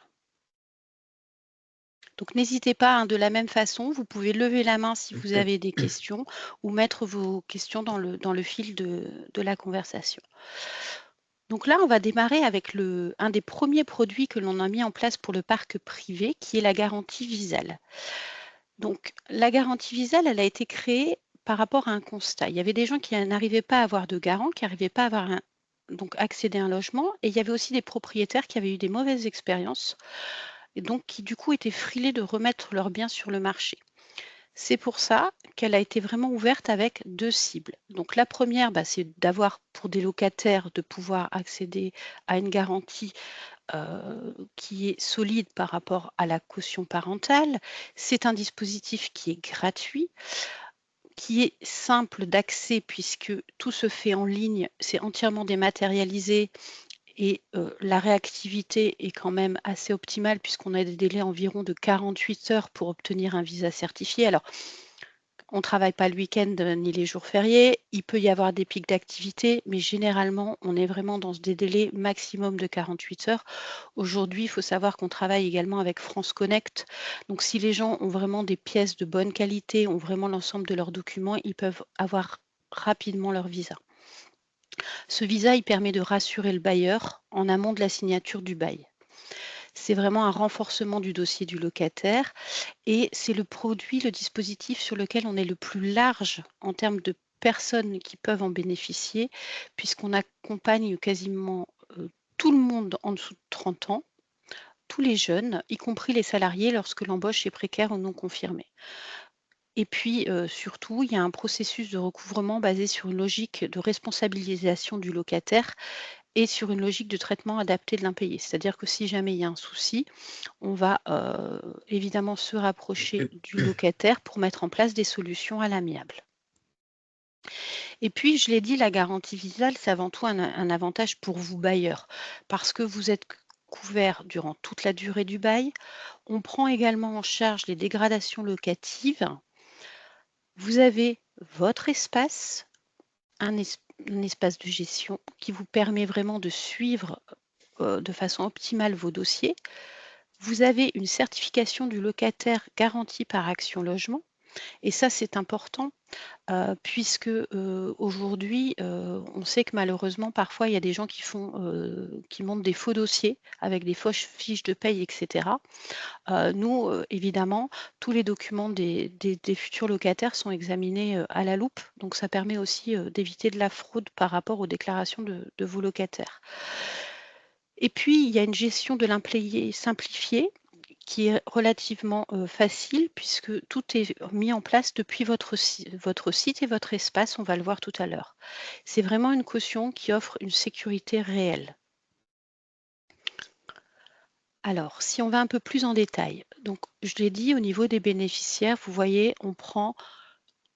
Donc n'hésitez pas, hein, de la même façon, vous pouvez lever la main si vous avez des questions ou mettre vos questions dans le fil de la conversation. Donc là, on va démarrer avec un des premiers produits que l'on a mis en place pour le parc privé, qui est la garantie Visale. Donc la garantie Visale, elle a été créée par rapport à un constat. Il y avait des gens qui n'arrivaient pas à avoir de garant, qui n'arrivaient pas à avoir donc accéder à un logement, et il y avait aussi des propriétaires qui avaient eu des mauvaises expériences et donc qui du coup étaient frilés de remettre leurs biens sur le marché. C'est pour ça qu'elle a été vraiment ouverte avec 2 cibles. Donc la première, c'est d'avoir pour des locataires de pouvoir accéder à une garantie qui est solide par rapport à la caution parentale. C'est un dispositif qui est gratuit, qui est simple d'accès puisque tout se fait en ligne, c'est entièrement dématérialisé et la réactivité est quand même assez optimale puisqu'on a des délais environ de 48 heures pour obtenir un visa certifié. Alors, on ne travaille pas le week-end ni les jours fériés. Il peut y avoir des pics d'activité, mais généralement, on est vraiment dans des délais maximum de 48 heures. Aujourd'hui, il faut savoir qu'on travaille également avec France Connect. Donc, si les gens ont vraiment des pièces de bonne qualité, ont vraiment l'ensemble de leurs documents, ils peuvent avoir rapidement leur visa. Ce visa, il permet de rassurer le bailleur en amont de la signature du bail. C'est vraiment un renforcement du dossier du locataire et c'est le produit, le dispositif sur lequel on est le plus large en termes de personnes qui peuvent en bénéficier, puisqu'on accompagne quasiment tout le monde en dessous de 30 ans, tous les jeunes, y compris les salariés lorsque l'embauche est précaire ou non confirmée. Et puis, surtout, il y a un processus de recouvrement basé sur une logique de responsabilisation du locataire et sur une logique de traitement adapté de l'impayé. C'est-à-dire que si jamais il y a un souci, on va évidemment se rapprocher du locataire pour mettre en place des solutions à l'amiable. Et puis, je l'ai dit, la garantie visale, c'est avant tout un avantage pour vous bailleurs, parce que vous êtes couvert durant toute la durée du bail. On prend également en charge les dégradations locatives. Vous avez votre espace, un espace de gestion qui vous permet vraiment de suivre de façon optimale vos dossiers. Vous avez une certification du locataire garantie par Action Logement. Et ça, c'est important puisque aujourd'hui, on sait que malheureusement, parfois, il y a des gens qui montent des faux dossiers avec des fausses fiches de paye, etc. Nous, évidemment, tous les documents des futurs locataires sont examinés à la loupe. Donc, ça permet aussi d'éviter de la fraude par rapport aux déclarations de vos locataires. Et puis, il y a une gestion de l'impayé simplifiée qui est relativement facile puisque tout est mis en place depuis votre site et votre espace, on va le voir tout à l'heure. C'est vraiment une caution qui offre une sécurité réelle. Alors, si on va un peu plus en détail, donc je l'ai dit au niveau des bénéficiaires, vous voyez, on prend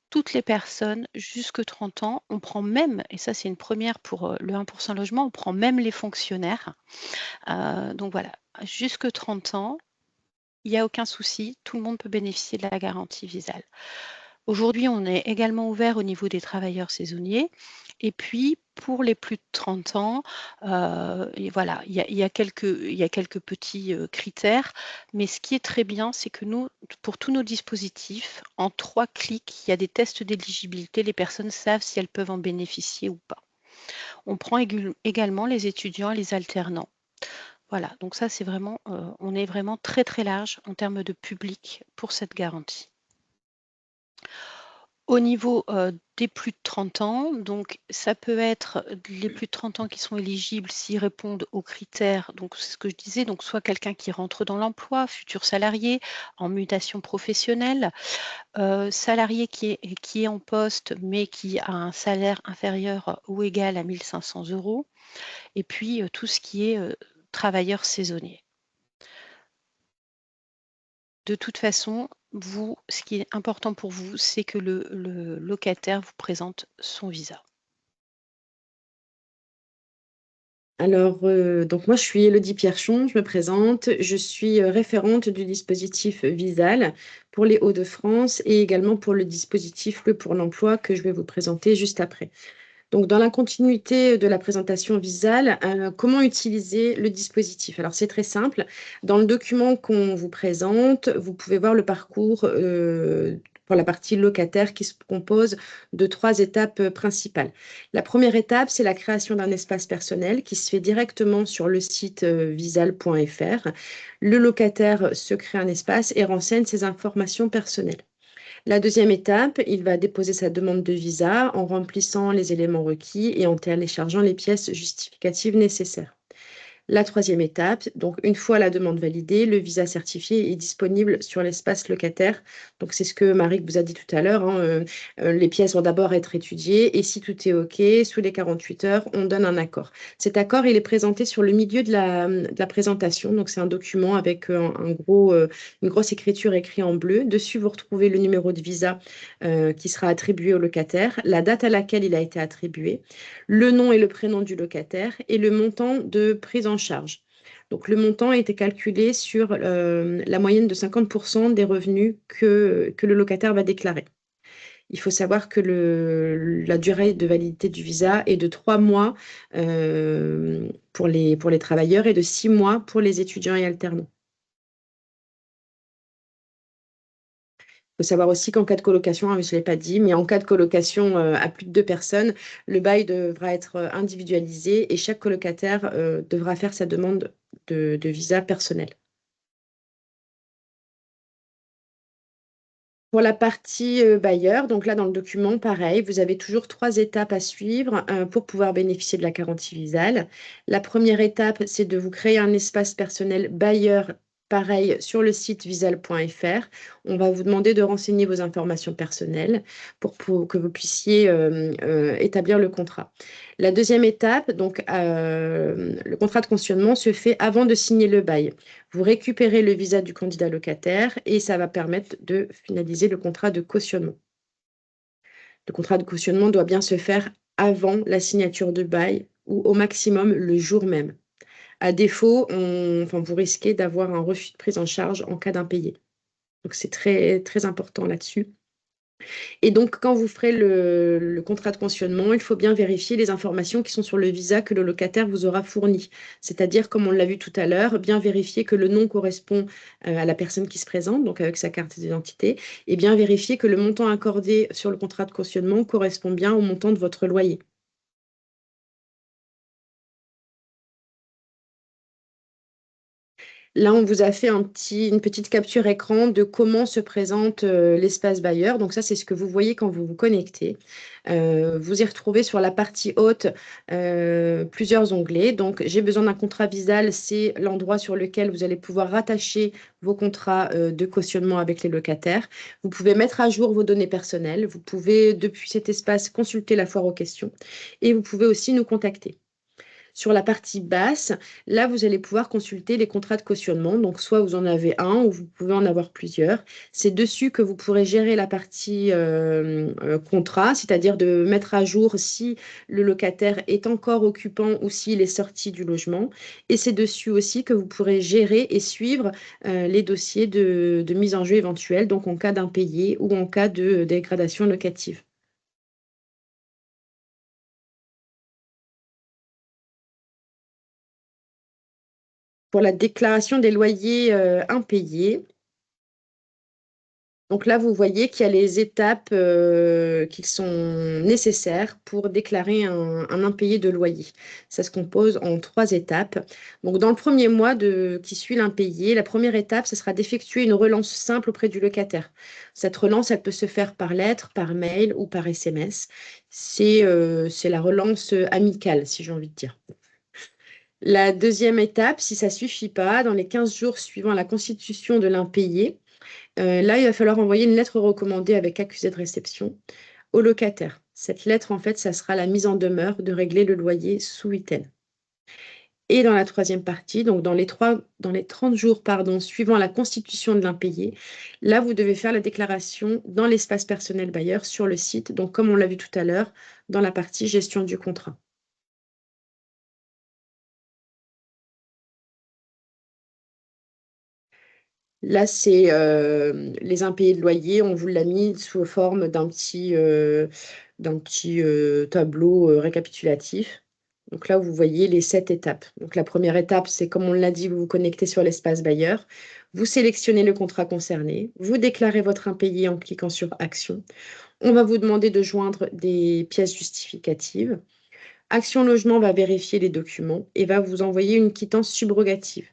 toutes les personnes jusque 30 ans, on prend même, et ça c'est une première pour le 1% logement, on prend même les fonctionnaires. Donc voilà, jusque 30 ans, il n'y a aucun souci, tout le monde peut bénéficier de la garantie visale. Aujourd'hui, on est également ouvert au niveau des travailleurs saisonniers. Et puis, pour les plus de 30 ans, et voilà, il y a quelques petits critères. Mais ce qui est très bien, c'est que nous, pour tous nos dispositifs, en 3 clics, il y a des tests d'éligibilité. Les personnes savent si elles peuvent en bénéficier ou pas. On prend également les étudiants et les alternants. Voilà, donc ça, c'est vraiment, on est vraiment très, très large en termes de public pour cette garantie. Au niveau, des plus de 30 ans, donc ça peut être les plus de 30 ans qui sont éligibles s'ils répondent aux critères, donc c'est ce que je disais, donc soit quelqu'un qui rentre dans l'emploi, futur salarié, en mutation professionnelle, salarié qui est en poste, mais qui a un salaire inférieur ou égal à 1 500 € et puis, tout ce qui est, travailleur saisonnier. De toute façon, vous, ce qui est important pour vous, c'est que le locataire vous présente son visa. Alors, donc moi, je suis Élodie Pierchon, je me présente. Je suis référente du dispositif Visal pour les Hauts-de-France et également pour le dispositif Le pour l'emploi que je vais vous présenter juste après. Donc, dans la continuité de la présentation Visal, comment utiliser le dispositif? Alors, c'est très simple. Dans le document qu'on vous présente, vous pouvez voir le parcours pour la partie locataire qui se compose de 3 étapes principales. La première étape, c'est la création d'un espace personnel qui se fait directement sur le site visal.fr. Le locataire se crée un espace et renseigne ses informations personnelles. La deuxième étape, il va déposer sa demande de visa en remplissant les éléments requis et en téléchargeant les pièces justificatives nécessaires. La troisième étape, donc une fois la demande validée, le visa certifié est disponible sur l'espace locataire. Donc c'est ce que Marie vous a dit tout à l'heure, hein, les pièces vont d'abord être étudiées et si tout est OK, sous les 48 heures, on donne un accord. Cet accord, il est présenté sur le milieu de la présentation. Donc c'est un document avec une grosse écriture écrite en bleu. Dessus, vous retrouvez le numéro de visa qui sera attribué au locataire, la date à laquelle il a été attribué, le nom et le prénom du locataire et le montant de prise en charge. Donc, le montant a été calculé sur la moyenne de 50% des revenus que le locataire va déclarer. Il faut savoir que la durée de validité du visa est de 3 mois pour les travailleurs et de 6 mois pour les étudiants et alternants. Il faut savoir aussi qu'en cas de colocation, je ne l'ai pas dit, mais en cas de colocation à plus de 2 personnes, le bail devra être individualisé et chaque colocataire devra faire sa demande de visa personnel. Pour la partie bailleur, donc là dans le document, pareil, vous avez toujours 3 étapes à suivre pour pouvoir bénéficier de la garantie visale. La première étape, c'est de vous créer un espace personnel bailleur. Pareil, sur le site visal.fr, on va vous demander de renseigner vos informations personnelles pour que vous puissiez établir le contrat. La deuxième étape, donc le contrat de cautionnement se fait avant de signer le bail. Vous récupérez le visa du candidat locataire et ça va permettre de finaliser le contrat de cautionnement. Le contrat de cautionnement doit bien se faire avant la signature de bail ou au maximum le jour même. À défaut, vous risquez d'avoir un refus de prise en charge en cas d'impayé. Donc, c'est très, très important là-dessus. Et donc, quand vous ferez le contrat de cautionnement, il faut bien vérifier les informations qui sont sur le visa que le locataire vous aura fourni. C'est-à-dire, comme on l'a vu tout à l'heure, bien vérifier que le nom correspond à la personne qui se présente, donc avec sa carte d'identité, et bien vérifier que le montant accordé sur le contrat de cautionnement correspond bien au montant de votre loyer. Là, on vous a fait une petite capture écran de comment se présente l'espace Bailleur. Donc ça, c'est ce que vous voyez quand vous vous connectez. Vous y retrouvez sur la partie haute plusieurs onglets. Donc, j'ai besoin d'un contrat Visal. C'est l'endroit sur lequel vous allez pouvoir rattacher vos contrats de cautionnement avec les locataires. Vous pouvez mettre à jour vos données personnelles. Vous pouvez, depuis cet espace, consulter la foire aux questions. Et vous pouvez aussi nous contacter. Sur la partie basse, là, vous allez pouvoir consulter les contrats de cautionnement. Donc, soit vous en avez un ou vous pouvez en avoir plusieurs. C'est dessus que vous pourrez gérer la partie contrat, c'est-à-dire de mettre à jour si le locataire est encore occupant ou s'il est sorti du logement. Et c'est dessus aussi que vous pourrez gérer et suivre les dossiers de mise en jeu éventuelle, donc en cas d'impayé ou en cas de dégradation locative. Pour la déclaration des loyers impayés. Donc là, vous voyez qu'il y a les étapes qui sont nécessaires pour déclarer un impayé de loyer. Ça se compose en 3 étapes. Donc dans le premier mois qui suit l'impayé, la première étape, ce sera d'effectuer une relance simple auprès du locataire. Cette relance, elle peut se faire par lettre, par mail ou par SMS. C'est la relance amicale, si j'ai envie de dire. La deuxième étape, si ça ne suffit pas, dans les 15 jours suivant la constitution de l'impayé, là, il va falloir envoyer une lettre recommandée avec accusé de réception au locataire. Cette lettre, en fait, ça sera la mise en demeure de régler le loyer sous huitaine. Et dans la troisième partie, donc dans les 30 jours suivant la constitution de l'impayé, là, vous devez faire la déclaration dans l'espace personnel bailleur sur le site, donc comme on l'a vu tout à l'heure, dans la partie gestion du contrat. Là, c'est les impayés de loyer. On vous l'a mis sous forme d'un petit tableau récapitulatif. Donc là, vous voyez les 7 étapes. Donc la première étape, c'est comme on l'a dit, vous vous connectez sur l'espace bailleur. Vous sélectionnez le contrat concerné. Vous déclarez votre impayé en cliquant sur Action. On va vous demander de joindre des pièces justificatives. Action Logement va vérifier les documents et va vous envoyer une quittance subrogative.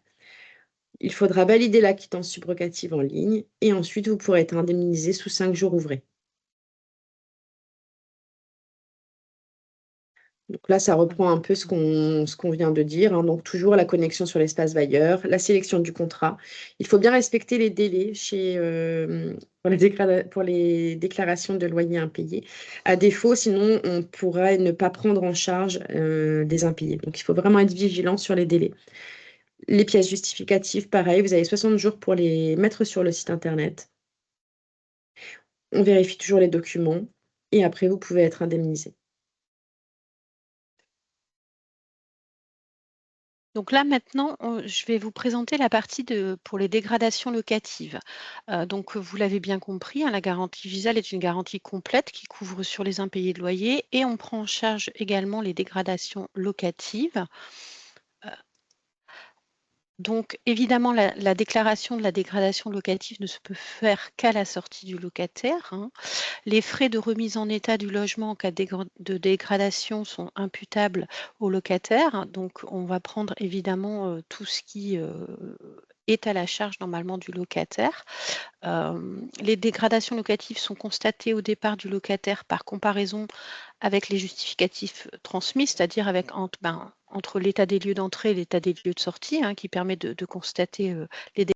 Il faudra valider la quittance subrogative en ligne et ensuite vous pourrez être indemnisé sous 5 jours ouvrés. Donc là, ça reprend un peu ce qu'on vient de dire. Hein. Donc toujours la connexion sur l'espace bailleur, la sélection du contrat. Il faut bien respecter les délais pour les déclarations de loyers impayés. À défaut, sinon, on pourrait ne pas prendre en charge des impayés. Donc il faut vraiment être vigilant sur les délais. Les pièces justificatives, pareil, vous avez 60 jours pour les mettre sur le site internet. On vérifie toujours les documents et après, vous pouvez être indemnisé. Donc là maintenant, je vais vous présenter la partie pour les dégradations locatives. Donc vous l'avez bien compris, hein, la garantie Visal est une garantie complète qui couvre sur les impayés de loyer et on prend en charge également les dégradations locatives. Donc évidemment, la déclaration de la dégradation locative ne se peut faire qu'à la sortie du locataire. Hein. Les frais de remise en état du logement en cas de dégradation sont imputables au locataire. Donc on va prendre évidemment tout ce qui est à la charge normalement du locataire. Les dégradations locatives sont constatées au départ du locataire par comparaison avec les justificatifs transmis, c'est-à-dire entre l'état des lieux d'entrée et l'état des lieux de sortie, hein, qui permet de constater les